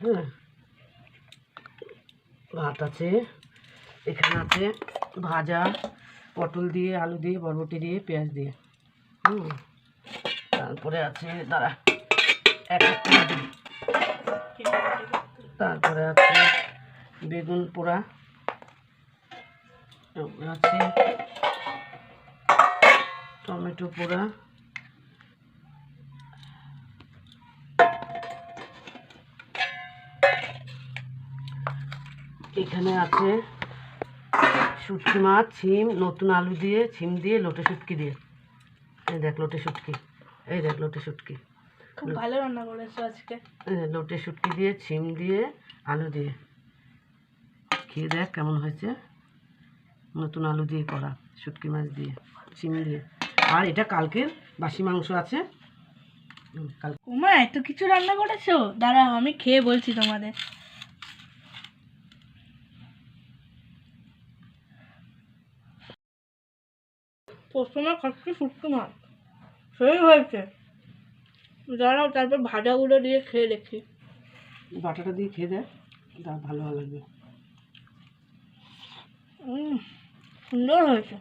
হ্যাঁ, ভাত আছে, এখানে আছে ভাজা পটল দিয়ে, আলু দিয়ে, বরবটি দিয়ে, পেঁয়াজ দিয়ে। তারপরে আছে দাঁড়া এক এক করে দিই। তারপরে আছে বেগুন পোড়া, আছে টমেটো পোড়া, এখানে আছে শুটকি মাছ, ছিম, নতুন আলু দিয়ে, ছিম দিয়ে, লোটে শুটকি দিয়ে। এই দেখ লোটে শুটকি, এই দেখ লোটে শুটকি, খুব ভালো রান্না করেছো আজকে। লোটে শুটকি দিয়ে, ছিম দিয়ে, আলু দিয়ে। খেয়ে দেখ কেমন হয়েছে, নতুন আলু দিয়ে করা, শুটকি মাছ দিয়ে, ছিম দিয়ে। আর এটা কালকের বাসি মাংস আছে। ওমা এত কিছু রান্না করেছো, দাঁড়াও আমি খেয়ে বলছি তোমাদের। প্রথমে খাচ্ছি শুটকি মাছ, সেই হয়েছে। দাঁড়াও তারপর ভাজাগুলো দিয়ে খেয়ে দেখি। বাটাটা দিয়ে খেয়ে দেখ, ভালো লাগবে। সুন্দর হয়েছে।